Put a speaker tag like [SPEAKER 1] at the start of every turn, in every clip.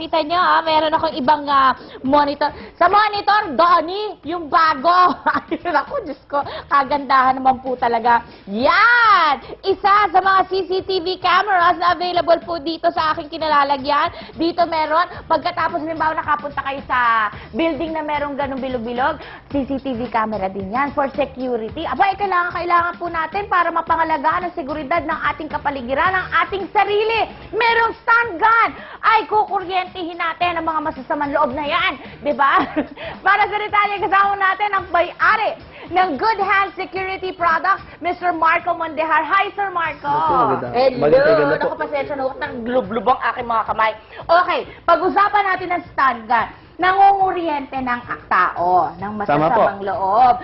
[SPEAKER 1] makikita nyo, meron akong ibang monitor. Sa monitor, Donnie, yung bago. Ayun ako, Diyos ko, kagandahan naman po talaga. Yan! Isa sa mga CCTV cameras na available po dito sa aking kinalalagyan. Dito meron, pagkatapos halimbawa nakapunta kayo sa building na merong ganong bilog-bilog, CCTV camera din yan for security. Aba, kailangan po natin para mapangalagaan ang seguridad ng ating kapaligiran, ng ating sarili. Merong stun gun. Ay, kukuryentihin natin ang mga masasamang loob na yan. Diba? Para sa detalye, kasama natin ang may-ari ng Good Hands Security Products, Mr. Marco Mondehar. Hi, Sir Marco. Hello. Naku, pasensya na. Naglub-lub ang aking mga kamay. Okay, pag-usapan natin ang stun gun. Nangunguryente ng tao, ng masasamang loob.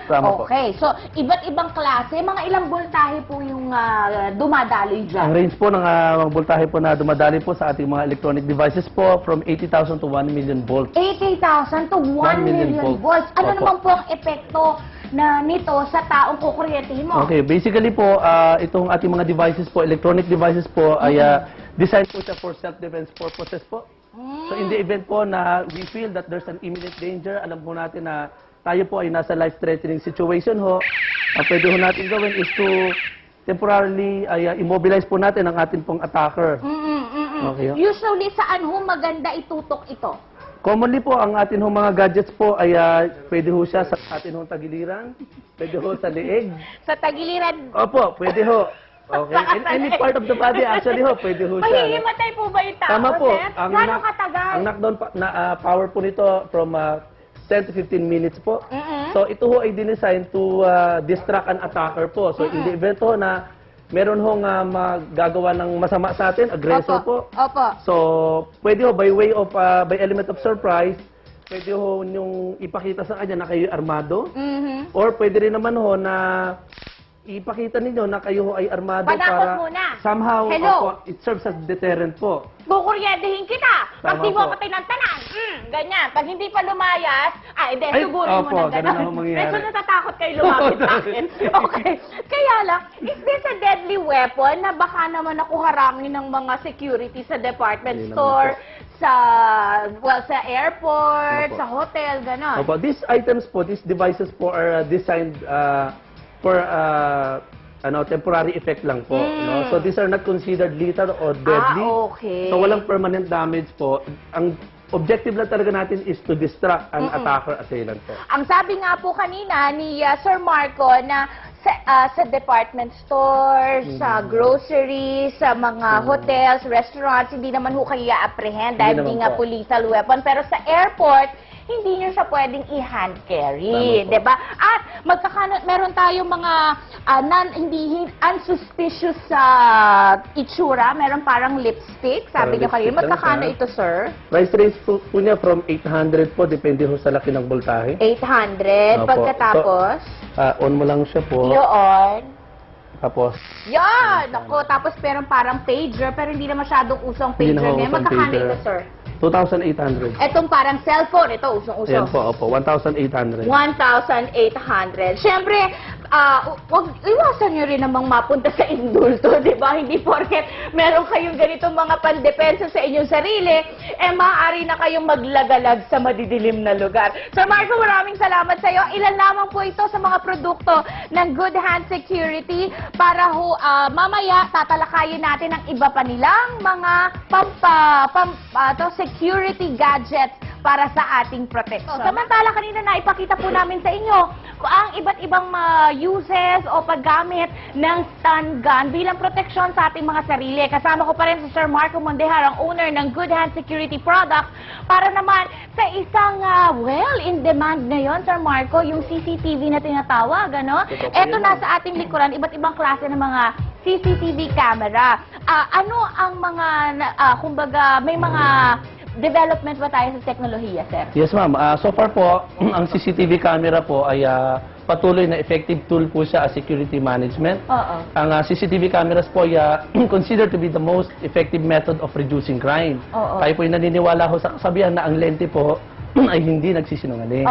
[SPEAKER 1] Okay, so iba't ibang klase, mga ilang voltahe po yung dumadaloy dyan?
[SPEAKER 2] Ang range po ng voltahe po na dumadaloy po sa ating mga electronic devices po from 80,000 to 1 million volts.
[SPEAKER 1] 80,000 to 1 million volts. Ano naman po ang epekto na nito sa taong kukuryentehin mo?
[SPEAKER 2] Okay, basically po, itong ating mga devices po, electronic devices po, ay designed po siya for self-defense purposes po. So in the event po na we feel that there's an imminent danger, alam po natin na tayo po ay nasa life-threatening situation ho, ang pwede ho natin gawin is to temporarily immobilize po natin ang ating pong attacker. Okay,
[SPEAKER 1] usually saan ho maganda itutok ito?
[SPEAKER 2] Commonly po, ang atin hong mga gadgets po ay pwede ho siya sa atin hong tagiliran, pwede ho sa leeg.
[SPEAKER 1] Sa tagiliran?
[SPEAKER 2] Opo, pwede ho. Okay. In any part of the body, actually ho, pwede ho siya.
[SPEAKER 1] Mahihimatay po ba yung tao,
[SPEAKER 2] tama po.
[SPEAKER 1] Gano'ng katagal?
[SPEAKER 2] Ang knockdown power po nito from 10 to 15 minutes po. So ito ho ay dinesign to distract an attacker po. So in the event ho na meron hong magagawa ng masama sa atin, aggressor po.
[SPEAKER 1] Opo.
[SPEAKER 2] So pwede ho by way of, by element of surprise, pwede ho yung ipakita sa kanya na kayo armado. Or pwede rin naman ho na ipakita ninyo na kayo ay armado para
[SPEAKER 1] muna.
[SPEAKER 2] Somehow opo, it serves as deterrent po.
[SPEAKER 1] Kukuryentehin kita. Pag di mo patay ng tanan. Ganyan. Pag hindi pa lumayas, sugurin mo na gano'n. Medyo natatakot kayo lumapit sa akin. Okay. Kaya lang, is this a deadly weapon na baka naman ako harangin ng mga security sa department store, sa airport, sa hotel, gano'n?
[SPEAKER 2] Opo, these items po, these devices po are designed for temporary effect lang po. No? So these are not considered lethal or deadly.
[SPEAKER 1] Okay.
[SPEAKER 2] So walang permanent damage po. Ang objective lang talaga natin is to distract an attacker assailant po.
[SPEAKER 1] Ang sabi nga po kanina ni Sir Marco na sa department stores, sa groceries, sa mga hotels, restaurants, hindi naman ho kayo i-apprehend dahil hindi nga po lethal weapon. Pero sa airport, hindi nyo siya pwedeng i-hand carry, diba? At meron tayong mga hindi unsuspicious itsura, meron parang lipstick, sabi nyo kayo. Magkakano ito, sir?
[SPEAKER 2] Price range po niya from 800 po, depende ho sa laki ng voltahe.
[SPEAKER 1] 800, pagkatapos?
[SPEAKER 2] So, on mo lang siya po.
[SPEAKER 1] Yun.
[SPEAKER 2] Tapos?
[SPEAKER 1] Yan! Ako, tapos meron parang pager, pero hindi na masyadong usong pager ngayon. Magkakano ito, sir?
[SPEAKER 2] 2,800.
[SPEAKER 1] Etong parang cellphone, ito, usong-uso.
[SPEAKER 2] Yan po, opo, 1,800.
[SPEAKER 1] 1,800. Siyempre, iwasan nyo rin namang mapunta sa indulto, di ba? Hindi porket meron kayong ganitong mga pandepensa sa inyong sarili, maaari na kayong maglagalag sa madidilim na lugar. Sir Marco, maraming salamat sa iyo. Ilan lamang po ito sa mga produkto ng Good Hands Security para mamaya tatalakayin natin ang iba pa nilang mga security gadgets para sa ating protection. Samantala, kanina na ipakita po namin sa inyo ang iba't ibang uses o paggamit ng stun gun bilang proteksyon sa ating mga sarili. Kasama ko pa rin si Sir Marco Mondehar, ang owner ng Good Hands Security Products, para naman sa isang in-demand ngayon, Sir Marco, yung CCTV na tinatawag, ano? Ito na sa ating likuran, iba't ibang klase ng mga CCTV camera. Ano ang mga, kumbaga, may mga development ba tayo sa teknolohiya, sir?
[SPEAKER 2] Yes, ma'am. So far po, ang CCTV camera po ay patuloy na effective tool po siya as security management. Ang CCTV cameras po ay considered to be the most effective method of reducing crime. Tayo po ay naniniwala ho sa kasabihan na ang lente po ay hindi nagsisinungaling.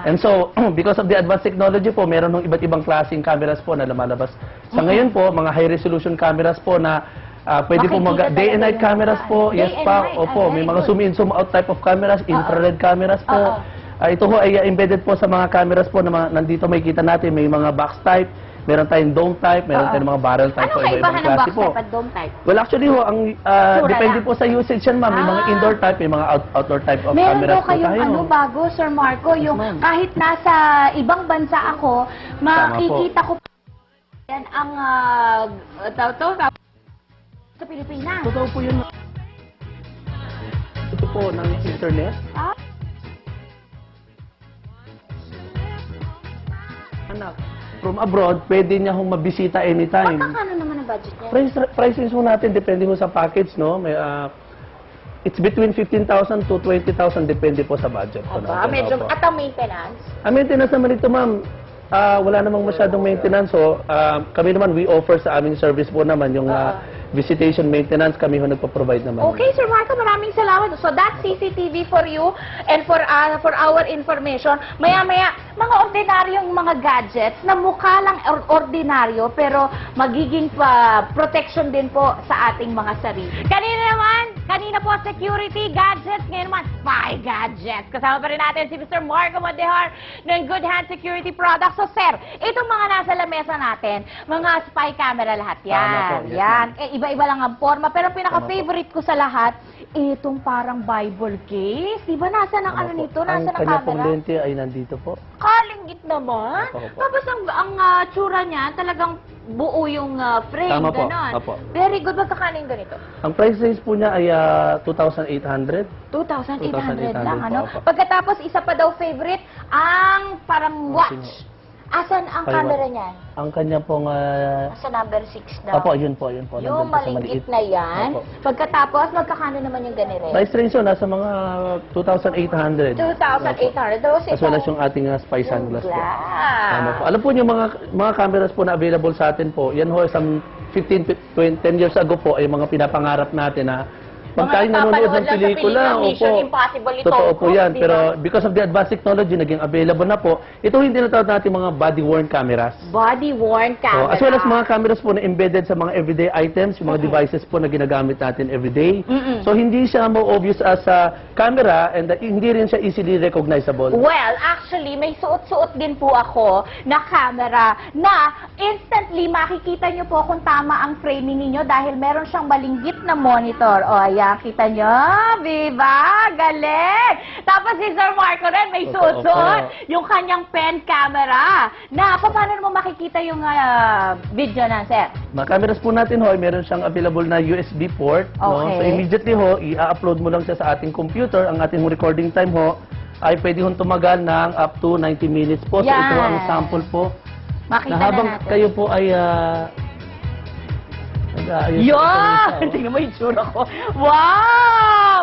[SPEAKER 2] And so, because of the advanced technology po, meron ng iba't ibang klaseng cameras po na lumalabas. Sa ngayon po, mga high-resolution cameras po na Pwede po
[SPEAKER 1] Makikita
[SPEAKER 2] day and
[SPEAKER 1] talaga
[SPEAKER 2] night
[SPEAKER 1] yung
[SPEAKER 2] cameras
[SPEAKER 1] mga-
[SPEAKER 2] po.
[SPEAKER 1] day
[SPEAKER 2] Yes
[SPEAKER 1] and
[SPEAKER 2] pa.
[SPEAKER 1] night.
[SPEAKER 2] Opo,
[SPEAKER 1] Ay,
[SPEAKER 2] may
[SPEAKER 1] very
[SPEAKER 2] mga
[SPEAKER 1] good.
[SPEAKER 2] zoom in, zoom out type of cameras, infrared cameras po.
[SPEAKER 1] Oo.
[SPEAKER 2] Ito ho ay embedded po sa mga cameras po na nandito may kita natin. May mga box type, meron tayong dome type, meron tayong mga barrel type
[SPEAKER 1] Ano
[SPEAKER 2] po.
[SPEAKER 1] kaibahan
[SPEAKER 2] Iba-ibang
[SPEAKER 1] ng box
[SPEAKER 2] klase po.
[SPEAKER 1] type at dome type?
[SPEAKER 2] Well, actually ho, ang depende
[SPEAKER 1] lang.
[SPEAKER 2] po sa usage yan, ma'am. May mga
[SPEAKER 1] Ah.
[SPEAKER 2] indoor type, may mga outdoor type of
[SPEAKER 1] Meron
[SPEAKER 2] cameras
[SPEAKER 1] daw
[SPEAKER 2] po
[SPEAKER 1] kayong
[SPEAKER 2] tayo.
[SPEAKER 1] ano bago, Sir Marco, yung
[SPEAKER 2] ma'am.
[SPEAKER 1] kahit nasa ibang bansa ako, makikita ko yan ang sa Pilipinas.
[SPEAKER 2] Totoo po yun. Ito po ng internet.
[SPEAKER 1] Ah,
[SPEAKER 2] Anak, from abroad, pwede niya hong mabisita anytime.
[SPEAKER 1] magkakano naman ang budget niya?
[SPEAKER 2] Prices ho natin, depende ho sa package, no? May, it's between 15,000 to 20,000, depende po sa budget po
[SPEAKER 1] Aba,
[SPEAKER 2] natin.
[SPEAKER 1] medyo,
[SPEAKER 2] Opo.
[SPEAKER 1] at ang maintenance?
[SPEAKER 2] Ang maintenance naman ito, ma'am, wala namang masyadong maintenance. So, kami naman, we offer sa aming service po naman yung visitation maintenance. Kami ho nagpo-provide naman.
[SPEAKER 1] Okay, Sir Marco, maraming salamat. So that's CCTV for you and for our information. Maya-maya, mga ordinaryong mga gadgets na mukha lang ordinaryo pero magiging protection din po sa ating mga sarili. Kanina po security gadgets, ngayon naman spy gadgets. Kasama pa rin natin si Mr. Marco Mandehar ng Good Hand Security Products. So sir, itong mga nasa lamesa natin, mga spy camera lahat yan.
[SPEAKER 2] Tama po, yes,
[SPEAKER 1] Yan.
[SPEAKER 2] ma'am.
[SPEAKER 1] Iba-iba lang ang forma. Pero pinaka-favorite ko sa lahat, itong parang Bible case. Di ba nasa ng ano nito? Nasa ng
[SPEAKER 2] Ang kanya pong
[SPEAKER 1] camera?
[SPEAKER 2] lente ay nandito po.
[SPEAKER 1] Kalingit naman.
[SPEAKER 2] Opo, opo.
[SPEAKER 1] Tapos ang tsura niya, talagang buo yung frame.
[SPEAKER 2] Tama po,
[SPEAKER 1] Ganon.
[SPEAKER 2] opo.
[SPEAKER 1] Very good. Magkakaling ganito?
[SPEAKER 2] Ang price range po niya ay 2,800.
[SPEAKER 1] 2,800 lang,
[SPEAKER 2] 2,800
[SPEAKER 1] ano?
[SPEAKER 2] po, opo.
[SPEAKER 1] Pagkatapos, isa pa daw favorite, ang parang watch. Asan ang
[SPEAKER 2] Ay,
[SPEAKER 1] camera
[SPEAKER 2] watch.
[SPEAKER 1] niyan?
[SPEAKER 2] Ang kanya pong...
[SPEAKER 1] Sa number 6 daw.
[SPEAKER 2] Opo, yun po.
[SPEAKER 1] Yung
[SPEAKER 2] Nandun po sa
[SPEAKER 1] maliit
[SPEAKER 2] maliit.
[SPEAKER 1] na yan.
[SPEAKER 2] Opo.
[SPEAKER 1] Pagkatapos, magkakano naman yung ganire?
[SPEAKER 2] Price range yun, nasa mga 2,800.
[SPEAKER 1] 2,800. Tapos
[SPEAKER 2] As well as yung ating spy
[SPEAKER 1] yung
[SPEAKER 2] sunglass po.
[SPEAKER 1] glass.
[SPEAKER 2] Tama po. Alam po niyo, mga cameras po na available sa atin po, yan ho, some 15, 20, 10 years ago po, ay mga pinapangarap natin na pag tayo nanonood ng pelikula,
[SPEAKER 1] Mission Impossible ito.
[SPEAKER 2] totoo po yan.
[SPEAKER 1] Diba?
[SPEAKER 2] Pero because of the advanced technology, naging available na po, ito hindi tinatawag natin mga body-worn cameras.
[SPEAKER 1] Body-worn camera.
[SPEAKER 2] As well as mga cameras po na embedded sa mga everyday items, yung mga devices po na ginagamit natin everyday. So hindi siya mo obvious as a camera and hindi rin siya easily recognizable.
[SPEAKER 1] Well, actually, may suot-suot din po ako na camera na instantly makikita nyo po kung tama ang framing ninyo dahil meron siyang malinggit na monitor. O, ayan, kita nyo? Diba? Galing! Tapos si Sir Marco rin, may
[SPEAKER 2] Totoo
[SPEAKER 1] suot-suot
[SPEAKER 2] po.
[SPEAKER 1] yung kanyang pen camera. Na, paano mo makikita yung video na, sir?
[SPEAKER 2] Mga cameras po natin ho, meron siyang available na USB port. No?
[SPEAKER 1] Okay.
[SPEAKER 2] So immediately ho, i-upload mo lang siya sa ating computer. Ang ating recording time ho, ay pwede hong tumagal ng up to 90 minutes po. So
[SPEAKER 1] Yan.
[SPEAKER 2] ito ang sample po.
[SPEAKER 1] Makita
[SPEAKER 2] Na habang
[SPEAKER 1] na natin.
[SPEAKER 2] kayo po ay nag-aayos
[SPEAKER 1] Yun!
[SPEAKER 2] sa isa,
[SPEAKER 1] Tingnan mo yung tsura ko. Wow!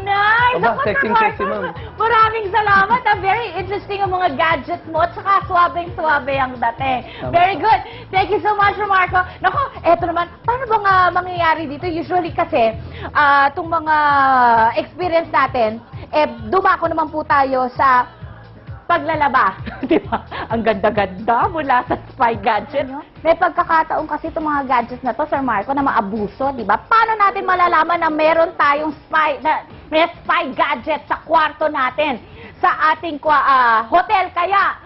[SPEAKER 1] Nice!
[SPEAKER 2] Aba,
[SPEAKER 1] Ako, Sir
[SPEAKER 2] sexy,
[SPEAKER 1] Marco,
[SPEAKER 2] ma'am.
[SPEAKER 1] maraming salamat. Very interesting ang mga gadget mo at saka suwabeng-suwabe ang dating.
[SPEAKER 2] Tama.
[SPEAKER 1] Very good. Thank you so much, Sir Marco. Naku, eto naman, paano bang mangyayari dito? Usually kasi, itong mga experience natin, dumako naman po tayo sa paglalaba. Di ba? Ang ganda-ganda mula sa spy gadget. May pagkakataon kasi itong mga gadgets na to, Sir Marco, na maabuso, di ba? Paano natin malalaman na meron tayong may spy gadget sa kwarto natin? Sa ating hotel kaya,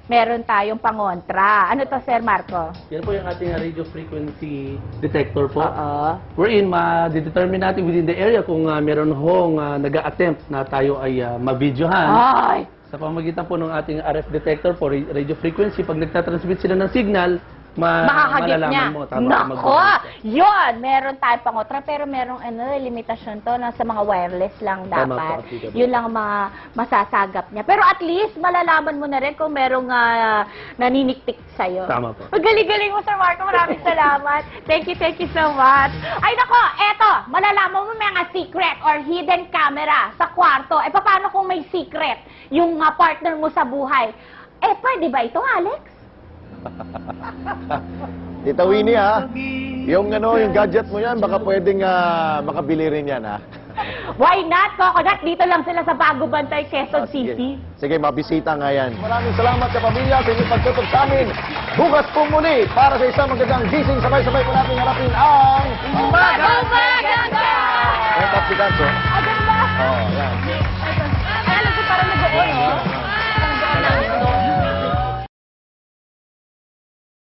[SPEAKER 1] meron tayong pangontra. Ano to, Sir Marco?
[SPEAKER 2] Yan po yung ating radio frequency detector po.
[SPEAKER 1] Oo.
[SPEAKER 2] Wherein, ma-determine natin within the area kung meron hong nag-a-attempt na tayo ay ma-videohan.
[SPEAKER 1] Ay!
[SPEAKER 2] Sa pamagitan po ng ating RF detector po, radio frequency, pag nagtatransmit sila ng signal,
[SPEAKER 1] Makakagip
[SPEAKER 2] malalaman
[SPEAKER 1] niya.
[SPEAKER 2] mo. Tama,
[SPEAKER 1] Nako! Yun! Meron tayong pangotra, pero merong limitasyon to na sa mga wireless lang
[SPEAKER 2] Tama
[SPEAKER 1] dapat.
[SPEAKER 2] po, applicable.
[SPEAKER 1] Yun lang ang mga masasagap niya. Pero at least, malalaman mo na rin kung merong naniniktik sa'yo.
[SPEAKER 2] Tama po.
[SPEAKER 1] Ang galing-galing mo, Sir Marco. Maraming salamat. Thank you so much. Ay, nako! Eto! Malalaman mo mga secret or hidden camera sa kwarto. Paano kung may secret yung partner mo sa buhay? Pwede ba ito, Alex?
[SPEAKER 3] Tita Winnie ha, yung gadget mo yan, baka pwedeng makabili rin yan ha.
[SPEAKER 1] Why not, Coconut? Dito lang sila sa Bago Bantay, Quezon City.
[SPEAKER 3] Sige, mabisita nga yan. Maraming salamat sa pamilya sa inyong pagtutok sa amin. Bukas po muli para sa isang magandang gising. Sabay-sabay po natin harapin ang...
[SPEAKER 1] Bago Bantay!
[SPEAKER 3] Ang Picasso.
[SPEAKER 1] Agad